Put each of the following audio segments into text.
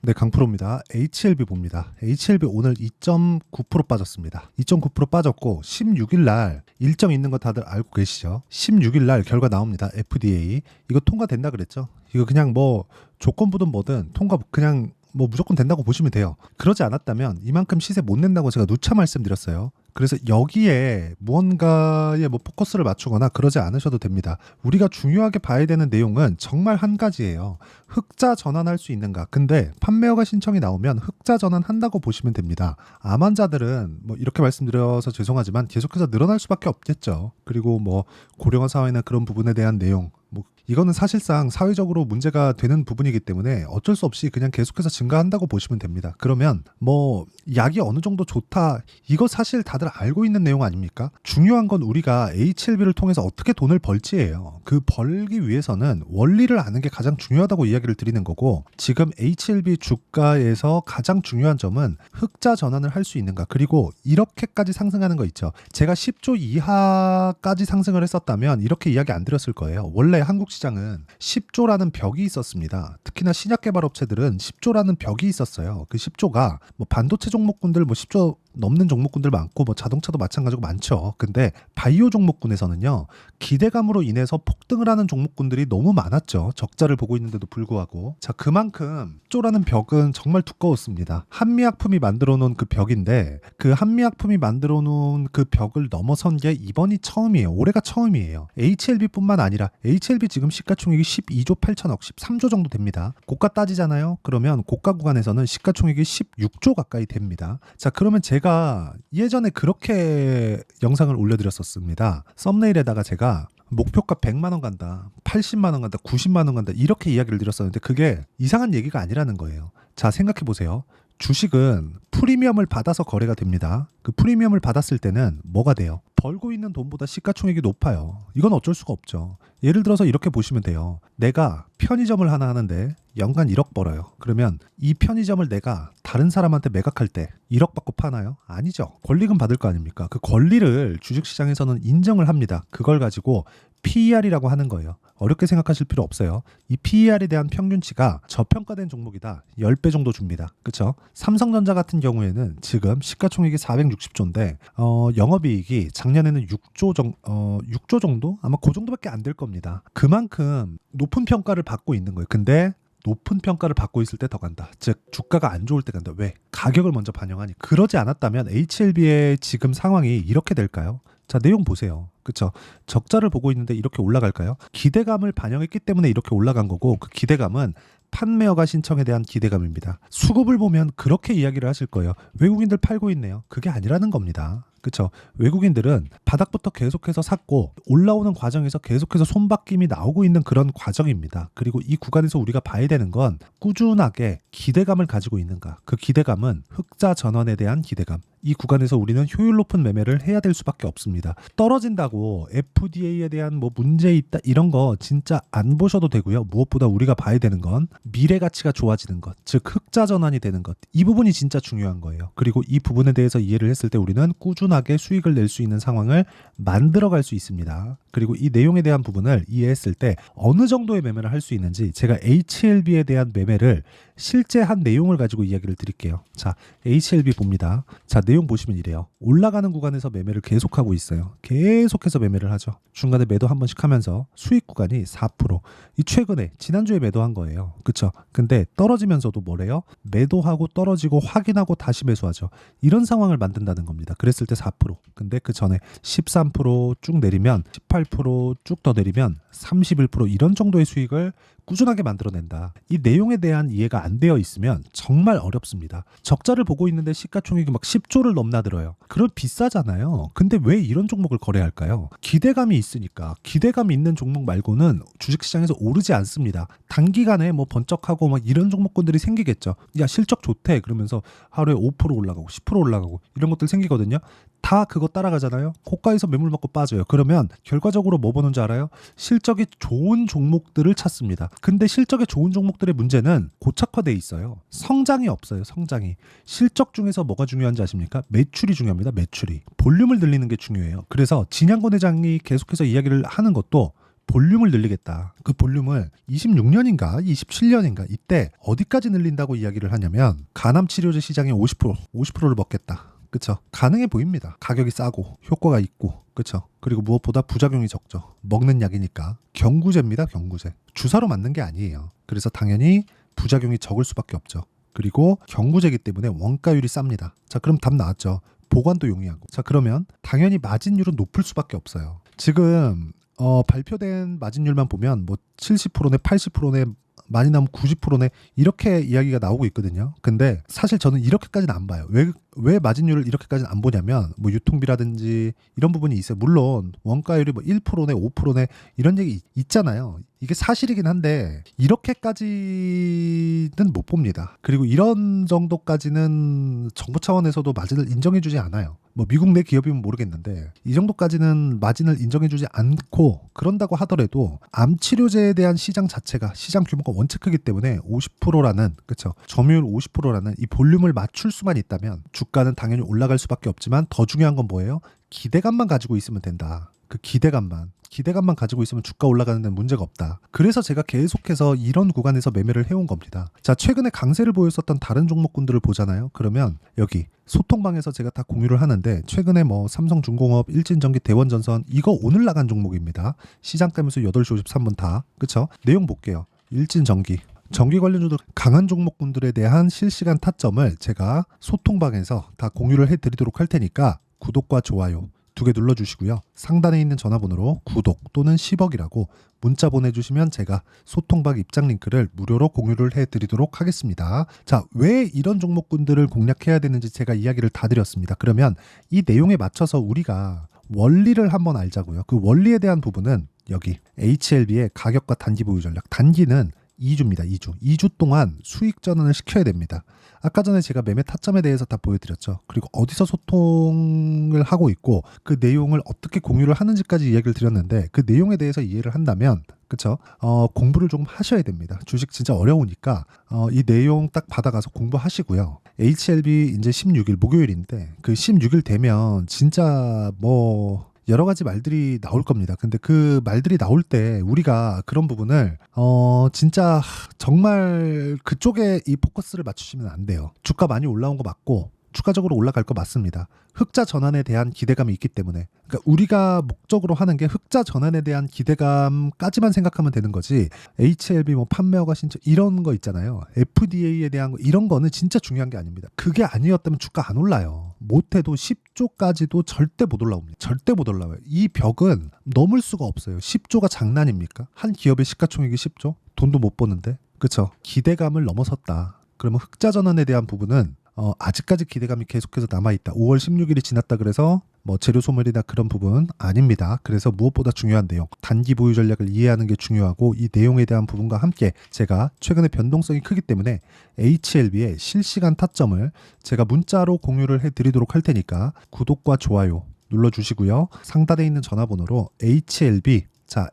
네, 강프로입니다. HLB 봅니다. HLB 오늘 2.9% 빠졌습니다. 2.9% 빠졌고 16일 날 일정 있는 거 다들 알고 계시죠? 16일 날 결과 나옵니다. FDA. 이거 통과된다 그랬죠? 이거 그냥 뭐 조건부든 뭐든 통과 그냥 뭐 무조건 된다고 보시면 돼요. 그러지 않았다면 이만큼 시세 못 낸다고 제가 누차 말씀드렸어요. 그래서 여기에 무언가에 뭐 포커스를 맞추거나 그러지 않으셔도 됩니다. 우리가 중요하게 봐야 되는 내용은 정말 한 가지예요. 흑자 전환할 수 있는가. 근데 판매허가 신청이 나오면 흑자 전환한다고 보시면 됩니다. 암환자들은 뭐 이렇게 말씀드려서 죄송하지만 계속해서 늘어날 수밖에 없겠죠. 그리고 뭐 고령화 사회나 그런 부분에 대한 내용 뭐 이거는 사실상 사회적으로 문제가 되는 부분이기 때문에 어쩔 수 없이 그냥 계속해서 증가한다고 보시면 됩니다. 그러면 뭐 약이 어느 정도 좋다 이거 사실 다들 알고 있는 내용 아닙니까? 중요한 건 우리가 HLB를 통해서 어떻게 돈을 벌지예요. 그 벌기 위해서는 원리를 아는 게 가장 중요하다고 이야기를 드리는 거고 지금 HLB 주가에서 가장 중요한 점은 흑자 전환을 할 수 있는가 그리고 이렇게까지 상승하는 거 있죠. 제가 10조 이하까지 상승을 했었다면 이렇게 이야기 안 드렸을 거예요. 원래 한국 시장은 10조라는 벽이 있었습니다. 특히나 신약 개발 업체들은 10조라는 벽이 있었어요. 그 10조가 뭐 반도체 종목군들 뭐 10조 넘는 종목군들 많고 뭐 자동차도 마찬가지고 많죠. 근데 바이오 종목군에서는요. 기대감으로 인해서 폭등을 하는 종목군들이 너무 많았죠. 적자를 보고 있는데도 불구하고. 자, 그만큼 10조라는 벽은 정말 두꺼웠습니다. 한미약품이 만들어 놓은 그 벽인데 그 한미약품이 만들어 놓은 그 벽을 넘어선 게 이번이 처음이에요. 올해가 처음이에요. HLB뿐만 아니라 HLB 지금 시가총액이 12조 8천억, 13조 정도 됩니다. 고가 따지잖아요. 그러면 고가 구간에서는 시가총액이 16조 가까이 됩니다. 자, 그러면 제가 예전에 그렇게 영상을 올려드렸었습니다. 썸네일에다가 제가 목표가 100만 원 간다, 80만 원 간다, 90만 원 간다 이렇게 이야기를 드렸었는데 그게 이상한 얘기가 아니라는 거예요. 자, 생각해 보세요. 주식은 프리미엄을 받아서 거래가 됩니다. 그 프리미엄을 받았을 때는 뭐가 돼요? 벌고 있는 돈보다 시가총액이 높아요. 이건 어쩔 수가 없죠. 예를 들어서 이렇게 보시면 돼요. 내가 편의점을 하나 하는데 연간 1억 벌어요. 그러면 이 편의점을 내가 다른 사람한테 매각할 때 1억 받고 파나요? 아니죠. 권리금 받을 거 아닙니까? 그 권리를 주식시장에서는 인정을 합니다. 그걸 가지고 PER이라고 하는 거예요. 어렵게 생각하실 필요 없어요. 이 PER에 대한 평균치가 저평가된 종목이다. 10배 정도 줍니다. 그렇죠? 삼성전자 같은 경우에는 지금 시가총액이 460조인데 영업이익이 작년에는 6조 정도? 아마 그 정도밖에 안 될 겁니다. 그만큼 높은 평가를 받고 있는 거예요. 근데 높은 평가를 받고 있을 때 더 간다. 즉 주가가 안 좋을 때 간다. 왜? 가격을 먼저 반영하니. 그러지 않았다면 HLB의 지금 상황이 이렇게 될까요? 자, 내용 보세요. 그쵸? 적자를 보고 있는데 이렇게 올라갈까요? 기대감을 반영했기 때문에 이렇게 올라간 거고 그 기대감은 판매허가 신청에 대한 기대감입니다. 수급을 보면 그렇게 이야기를 하실 거예요. 외국인들 팔고 있네요. 그게 아니라는 겁니다. 그쵸? 외국인들은 바닥부터 계속해서 샀고 올라오는 과정에서 계속해서 손바뀜이 나오고 있는 그런 과정입니다. 그리고 이 구간에서 우리가 봐야 되는 건 꾸준하게 기대감을 가지고 있는가. 그 기대감은 흑자 전환에 대한 기대감. 이 구간에서 우리는 효율 높은 매매를 해야 될 수밖에 없습니다. 떨어진다고 FDA에 대한 뭐 문제 있다 이런 거 진짜 안 보셔도 되고요. 무엇보다 우리가 봐야 되는 건 미래 가치가 좋아지는 것, 즉 흑자 전환이 되는 것. 이 부분이 진짜 중요한 거예요. 그리고 이 부분에 대해서 이해를 했을 때 우리는 꾸준하게 수익을 낼 수 있는 상황을 만들어갈 수 있습니다. 그리고 이 내용에 대한 부분을 이해했을 때 어느 정도의 매매를 할 수 있는지 제가 HLB에 대한 매매를 실제 한 내용을 가지고 이야기를 드릴게요. 자, HLB 봅니다. 자, 내용 보시면 이래요. 올라가는 구간에서 매매를 계속하고 있어요. 계속해서 매매를 하죠. 중간에 매도 한 번씩 하면서 수익 구간이 4%. 이 최근에 지난주에 매도한 거예요. 그쵸? 근데 떨어지면서도 뭐래요? 매도하고 떨어지고 확인하고 다시 매수하죠. 이런 상황을 만든다는 겁니다. 그랬을 때 4%. 근데 그 전에 13%쭉 내리면 18%쭉 더 내리면 31% 이런 정도의 수익을 꾸준하게 만들어낸다. 이 내용에 대한 이해가 안 되어 있으면 정말 어렵습니다. 적자를 보고 있는데 시가총액이 막 10조를 넘나들어요. 그럼 비싸잖아요. 근데 왜 이런 종목을 거래할까요? 기대감이 있으니까. 기대감이 있는 종목 말고는 주식시장에서 오르지 않습니다. 단기간에 뭐 번쩍하고 막 이런 종목군들이 생기겠죠. 야, 실적 좋대. 그러면서 하루에 5% 올라가고 10% 올라가고 이런 것들 생기거든요. 다 그거 따라가잖아요. 고가에서 매물 맞고 빠져요. 그러면 결과적으로 뭐 보는 줄 알아요? 실적이 좋은 종목들을 찾습니다. 근데 실적이 좋은 종목들의 문제는 고착화돼 있어요. 성장이 없어요. 성장이. 실적 중에서 뭐가 중요한지 아십니까? 매출이 중요합니다. 매출이. 볼륨을 늘리는 게 중요해요. 그래서 진양권 회장이 계속해서 이야기를 하는 것도 볼륨을 늘리겠다. 그 볼륨을 26년인가 27년인가 이때 어디까지 늘린다고 이야기를 하냐면 간암 치료제 시장의 50%를 먹겠다. 그쵸? 가능해 보입니다. 가격이 싸고 효과가 있고, 그쵸? 그리고 무엇보다 부작용이 적죠. 먹는 약이니까. 경구제입니다. 경구제. 주사로 맞는 게 아니에요. 그래서 당연히 부작용이 적을 수밖에 없죠. 그리고 경구제이기 때문에 원가율이 쌉니다. 자, 그럼 답 나왔죠. 보관도 용이하고. 자, 그러면 당연히 마진율은 높을 수밖에 없어요. 지금 발표된 마진율만 보면 뭐 70%네 80%네 많이 나오면 90%네 이렇게 이야기가 나오고 있거든요. 근데 사실 저는 이렇게까지는 안 봐요. 왜 마진율을 이렇게까지는 안 보냐면 뭐 유통비라든지 이런 부분이 있어요. 물론 원가율이 뭐 1%네 5%네 이런 얘기 있잖아요. 이게 사실이긴 한데 이렇게까지는 못 봅니다. 그리고 이런 정도까지는 정부 차원에서도 마진을 인정해주지 않아요. 뭐 미국 내 기업이면 모르겠는데 이 정도까지는 마진을 인정해주지 않고, 그런다고 하더라도 암 치료제에 대한 시장 자체가 시장 규모가 원체 크기 때문에 50%라는, 그렇죠, 점유율 50%라는 이 볼륨을 맞출 수만 있다면 주가는 당연히 올라갈 수밖에 없지만, 더 중요한 건 뭐예요? 기대감만 가지고 있으면 된다. 그 기대감만 가지고 있으면 주가 올라가는 데는 문제가 없다. 그래서 제가 계속해서 이런 구간에서 매매를 해온 겁니다. 자, 최근에 강세를 보였었던 다른 종목군들을 보잖아요. 그러면 여기 소통방에서 제가 다 공유를 하는데, 최근에 뭐 삼성중공업, 일진전기, 대원전선 이거 오늘 나간 종목입니다. 시장가면서 8시 53분 다. 그쵸? 내용 볼게요. 일진전기, 전기 관련주들 강한 종목군들에 대한 실시간 타점을 제가 소통방에서 다 공유를 해드리도록 할 테니까 구독과 좋아요 2개 눌러주시고요. 상단에 있는 전화번호로 구독 또는 10억이라고 문자 보내주시면 제가 소통방 입장 링크를 무료로 공유를 해드리도록 하겠습니다. 자, 왜 이런 종목군들을 공략해야 되는지 제가 이야기를 다 드렸습니다. 그러면 이 내용에 맞춰서 우리가 원리를 한번 알자고요. 그 원리에 대한 부분은 여기 HLB의 가격과 단기 보유 전략. 단기는 2주입니다. 2주 동안 수익 전환을 시켜야 됩니다. 아까 전에 제가 매매 타점에 대해서 다 보여드렸죠. 그리고 어디서 소통을 하고 있고 그 내용을 어떻게 공유를 하는지까지 이야기를 드렸는데, 그 내용에 대해서 이해를 한다면, 그쵸? 공부를 조금 하셔야 됩니다. 주식 진짜 어려우니까 이 내용 딱 받아가서 공부하시고요. HLB 이제 16일 목요일인데, 그 16일 되면 진짜 뭐 여러 가지 말들이 나올 겁니다. 근데 그 말들이 나올 때 우리가 그런 부분을 진짜 정말 그쪽에 이 포커스를 맞추시면 안 돼요. 주가 많이 올라온 거 맞고 주가적으로 올라갈 거 맞습니다. 흑자 전환에 대한 기대감이 있기 때문에, 그러니까 우리가 목적으로 하는 게 흑자 전환에 대한 기대감까지만 생각하면 되는 거지, HLB 뭐 판매 허가 신청 이런 거 있잖아요. FDA에 대한 거 이런 거는 진짜 중요한 게 아닙니다. 그게 아니었다면 주가 안 올라요. 못해도 10조까지도 절대 못 올라옵니다. 절대 못 올라와요. 이 벽은 넘을 수가 없어요. 10조가 장난입니까? 한 기업의 시가총액이 10조? 돈도 못 버는데. 그쵸? 기대감을 넘어섰다. 그러면 흑자 전환에 대한 부분은 아직까지 기대감이 계속해서 남아있다. 5월 16일이 지났다 그래서 뭐 재료 소멸이나 그런 부분 아닙니다. 그래서 무엇보다 중요한 내용, 단기 보유 전략을 이해하는 게 중요하고, 이 내용에 대한 부분과 함께 제가 최근에 변동성이 크기 때문에 HLB의 실시간 타점을 제가 문자로 공유를 해드리도록 할 테니까 구독과 좋아요 눌러주시고요. 상단에 있는 전화번호로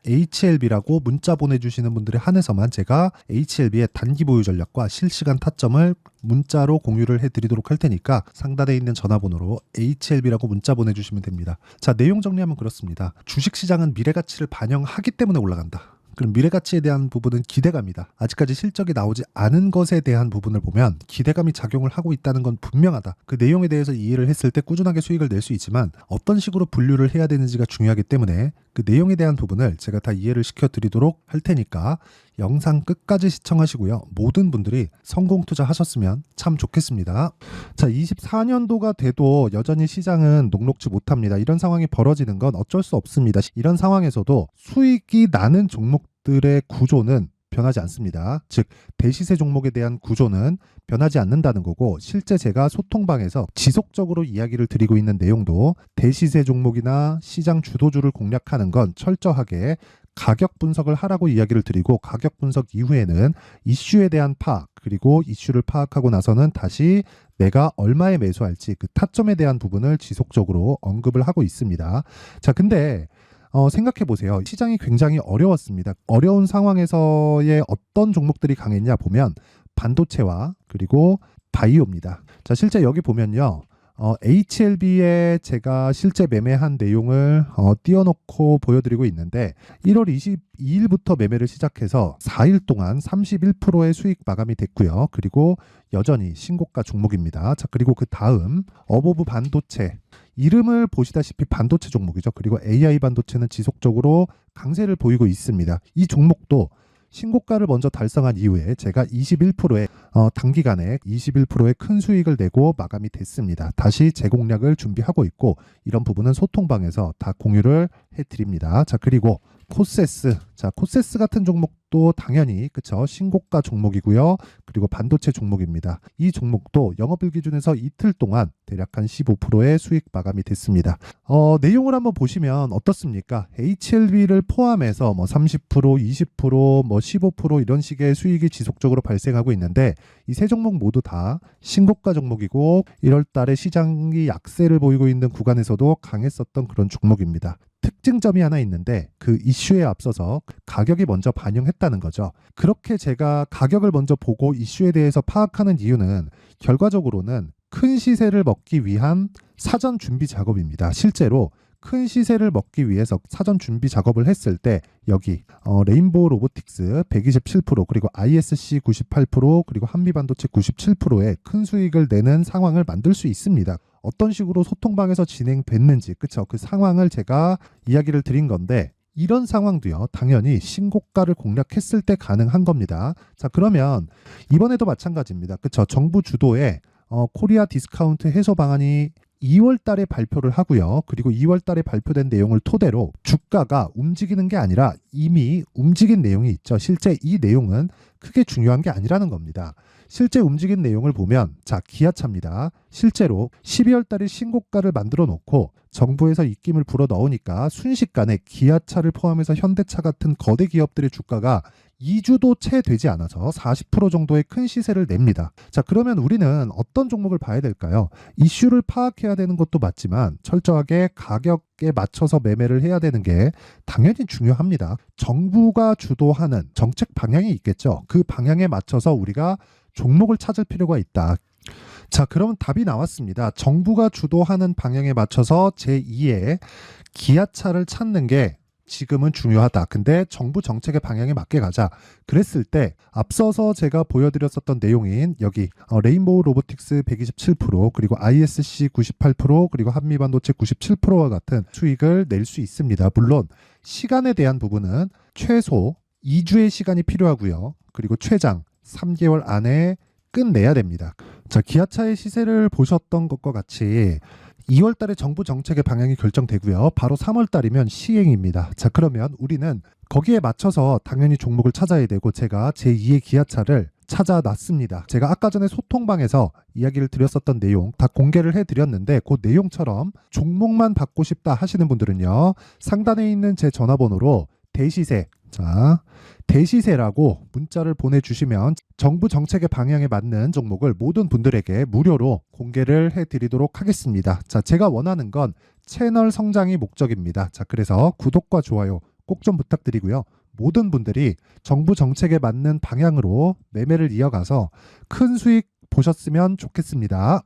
HLB라고 문자 보내주시는 분들에 한해서만 제가 HLB의 단기 보유 전략과 실시간 타점을 문자로 공유를 해드리도록 할 테니까 상단에 있는 전화번호로 HLB라고 문자 보내주시면 됩니다. 자, 내용 정리하면 그렇습니다. 주식시장은 미래가치를 반영하기 때문에 올라간다. 그럼 미래가치에 대한 부분은 기대감이다. 아직까지 실적이 나오지 않은 것에 대한 부분을 보면 기대감이 작용을 하고 있다는 건 분명하다. 그 내용에 대해서 이해를 했을 때 꾸준하게 수익을 낼 수 있지만 어떤 식으로 분류를 해야 되는지가 중요하기 때문에 그 내용에 대한 부분을 제가 다 이해를 시켜드리도록 할 테니까 영상 끝까지 시청하시고요. 모든 분들이 성공 투자하셨으면 참 좋겠습니다. 자, 24년도가 돼도 여전히 시장은 녹록지 못합니다. 이런 상황이 벌어지는 건 어쩔 수 없습니다. 이런 상황에서도 수익이 나는 종목들의 구조는 변하지 않습니다. 즉 대시세 종목에 대한 구조는 변하지 않는다는 거고, 실제 제가 소통방에서 지속적으로 이야기를 드리고 있는 내용도 대시세 종목이나 시장 주도주를 공략하는 건 철저하게 가격 분석을 하라고 이야기를 드리고, 가격 분석 이후에는 이슈에 대한 파악, 그리고 이슈를 파악하고 나서는 다시 내가 얼마에 매수할지 그 타점에 대한 부분을 지속적으로 언급을 하고 있습니다. 자, 근데 생각해 보세요. 시장이 굉장히 어려웠습니다. 어려운 상황에서의 어떤 종목들이 강했냐 보면 반도체와 그리고 바이오입니다. 자, 실제 여기 보면요. HLB에 제가 실제 매매한 내용을 띄워놓고 보여드리고 있는데 1월 22일부터 매매를 시작해서 4일 동안 31%의 수익 마감이 됐고요. 그리고 여전히 신고가 종목입니다. 자, 그리고 그 다음 어보브 반도체, 이름을 보시다시피 반도체 종목이죠. 그리고 AI 반도체는 지속적으로 강세를 보이고 있습니다. 이 종목도 신고가를 먼저 달성한 이후에 제가 21%의 단기간에 21%의 큰 수익을 내고 마감이 됐습니다. 다시 재공략을 준비하고 있고 이런 부분은 소통방에서 다 공유를 해드립니다. 자, 그리고 코세스, 자, 코세스 같은 종목도 당연히 그쵸, 신고가 종목이고요. 그리고 반도체 종목입니다. 이 종목도 영업일 기준에서 이틀 동안 대략 한 15%의 수익 마감이 됐습니다. 내용을 한번 보시면 어떻습니까? HLB를 포함해서 뭐 30%, 20%, 뭐 15% 이런 식의 수익이 지속적으로 발생하고 있는데 이 세 종목 모두 다 신고가 종목이고 1월 달에 시장이 약세를 보이고 있는 구간에서도 강했었던 그런 종목입니다. 특징점이 하나 있는데 그 이슈에 앞서서 가격이 먼저 반영했다는 거죠. 그렇게 제가 가격을 먼저 보고 이슈에 대해서 파악하는 이유는 결과적으로는 큰 시세를 먹기 위한 사전 준비 작업입니다. 실제로 큰 시세를 먹기 위해서 사전 준비 작업을 했을 때 여기 레인보우 로보틱스 127% 그리고 ISC 98% 그리고 한미반도체 97%의 큰 수익을 내는 상황을 만들 수 있습니다. 어떤 식으로 소통방에서 진행됐는지 그쵸, 그 상황을 제가 이야기를 드린 건데 이런 상황도요 당연히 신고가를 공략했을 때 가능한 겁니다. 자, 그러면 이번에도 마찬가지입니다. 그쵸, 정부 주도의 코리아 디스카운트 해소 방안이 2월 달에 발표를 하고요. 그리고 2월 달에 발표된 내용을 토대로 주가가 움직이는 게 아니라 이미 움직인 내용이 있죠. 실제 이 내용은 크게 중요한 게 아니라는 겁니다. 실제 움직인 내용을 보면 자, 기아차입니다. 실제로 12월 달에 신고가를 만들어 놓고 정부에서 입김을 불어 넣으니까 순식간에 기아차를 포함해서 현대차 같은 거대 기업들의 주가가 2주도 채 되지 않아서 40% 정도의 큰 시세를 냅니다. 자, 그러면 우리는 어떤 종목을 봐야 될까요? 이슈를 파악해야 되는 것도 맞지만 철저하게 가격에 맞춰서 매매를 해야 되는 게 당연히 중요합니다. 정부가 주도하는 정책 방향이 있겠죠. 그 방향에 맞춰서 우리가 종목을 찾을 필요가 있다. 자, 그러면 답이 나왔습니다. 정부가 주도하는 방향에 맞춰서 제2의 기아차를 찾는 게 지금은 중요하다. 근데 정부 정책의 방향에 맞게 가자. 그랬을 때 앞서서 제가 보여드렸었던 내용인 여기 레인보우 로보틱스 127% 그리고 ISC 98% 그리고 한미반도체 97%와 같은 수익을 낼 수 있습니다. 물론 시간에 대한 부분은 최소 2주의 시간이 필요하고요. 그리고 최장 3개월 안에 끝내야 됩니다. 자, 기아차의 시세를 보셨던 것과 같이 2월 달에 정부 정책의 방향이 결정되고요. 바로 3월 달이면 시행입니다. 자, 그러면 우리는 거기에 맞춰서 당연히 종목을 찾아야 되고 제가 제2의 기아차를 찾아놨습니다. 제가 아까 전에 소통방에서 이야기를 드렸었던 내용 다 공개를 해드렸는데 그 내용처럼 종목만 받고 싶다 하시는 분들은요. 상단에 있는 제 전화번호로 대시세, 자, 대시세라고 문자를 보내주시면 정부 정책의 방향에 맞는 종목을 모든 분들에게 무료로 공개를 해드리도록 하겠습니다. 자, 제가 원하는 건 채널 성장이 목적입니다. 자, 그래서 구독과 좋아요 꼭 좀 부탁드리고요. 모든 분들이 정부 정책에 맞는 방향으로 매매를 이어가서 큰 수익 보셨으면 좋겠습니다.